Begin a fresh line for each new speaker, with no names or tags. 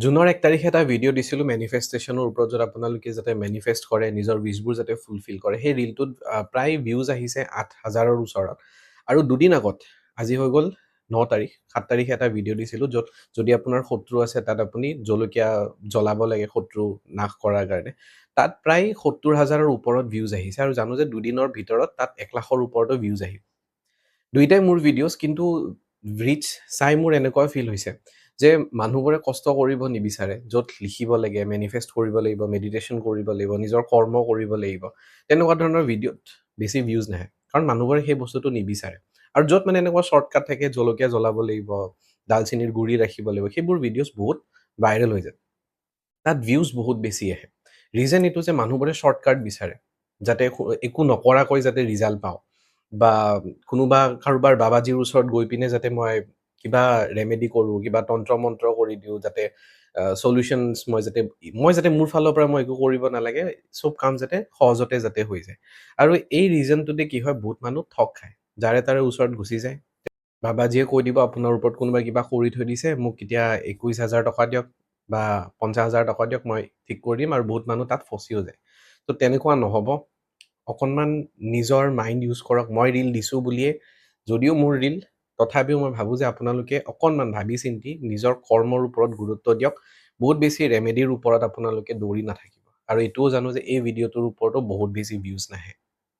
জুনৰ 1 তাৰিখে এটা ভিডিঅ' দিছিলোঁ মেনিফেষ্টেশ্যনৰ ওপৰত য'ত আপোনালোকে যাতে মেনিফেষ্ট কৰে নিজৰ উইচবোৰ যাতে ফুলফিল কৰে সেই ৰিলটোত প্ৰায় ভিউজ আহিছে 8,000ৰ ওচৰত আৰু দুদিন আগত আজি হৈ গ'ল 9 তাৰিখ 7 তাৰিখে এটা ভিডিঅ' দিছিলোঁ য'ত যদি আপোনাৰ শত্ৰু আছে তাত আপুনি জলকীয়া জ্বলাব লাগে শত্ৰু নাশ কৰাৰ কাৰণে তাত প্ৰায় 70,000ৰ ওপৰত ভিউজ আহিছে আৰু জানো যে দুদিনৰ ভিতৰত তাত 1 লাখৰ ওপৰতো ভিউজ আহিব দুইটাই মোৰ ভিডিঅ'ছ কিন্তু ৰিচ চাই মোৰ এনেকুৱা ফিল হৈছে যে মানুহবোৰে কষ্ট কৰিব নিবিচাৰে য'ত লিখিব লাগে মেনিফেষ্ট কৰিব লাগিব মেডিটেশ্যন কৰিব লাগিব নিজৰ কৰ্ম কৰিব লাগিব তেনেকুৱা ধৰণৰ ভিডিঅ'ত বেছি ভিউজ নাহে কাৰণ মানুহবোৰে সেই বস্তুটো নিবিচাৰে আৰু য'ত মানে এনেকুৱা শ্বৰ্টকাট থাকে জলকীয়া জ্বলাব লাগিব দালচেনিৰ গুড়ি ৰাখিব লাগিব সেইবোৰ ভিডিঅ'ছ বহুত ভাইৰেল হৈ যায় তাত ভিউজ বহুত বেছি আহে ৰিজন এইটো যে মানুহবোৰে শ্বৰ্টকাট বিচাৰে যাতে একো নকৰাকৈ যাতে ৰিজাল্ট পাওঁ বা কোনোবা কাৰোবাৰ বাবাজীৰ ওচৰত গৈ পিনে যাতে মই কিবা ৰেমেডি কৰোঁ কিবা তন্ত্ৰ মন্ত্ৰ কৰি দিওঁ যাতে সলিউশনছ মই যাতে মোৰ ফালৰ পৰা মই একো কৰিব নালাগে সব কাম যাতে সহজতে যাতে হৈ যায় আৰু এই ৰিজনটোতে কি হয় বহুত মানুহ ঠক খায় যাৰে তাৰে ওচৰত গুচি যায় বাবাজীয়ে কৈ দিব আপোনাৰ ওপৰত কোনোবাই কিবা কৰি থৈ দিছে মোক এতিয়া 21,000 টকা দিয়ক বা 50,000 টকা দিয়ক মই ঠিক কৰি দিম আৰু বহুত মানুহ তাত ফচিও যায় তো তেনেকুৱা নহ'ব অকণমান নিজৰ মাইণ্ড ইউজ কৰক মই ৰিল দিছোঁ বুলিয়ে যদিও মোৰ ৰিল তথাপিও মই ভাবোঁ যে আপোনালোকে অকণমান ভাবি চিন্তি নিজৰ কৰ্মৰ ওপৰত গুৰুত্ব দিয়ক বহুত বেছি ৰেমেডিৰ ওপৰত আপোনালোকে দৌৰি নাথাকিব আৰু এইটোও জানো যে এই ভিডিঅ'টোৰ ওপৰতো বহুত বেছি ভিউজ নাহে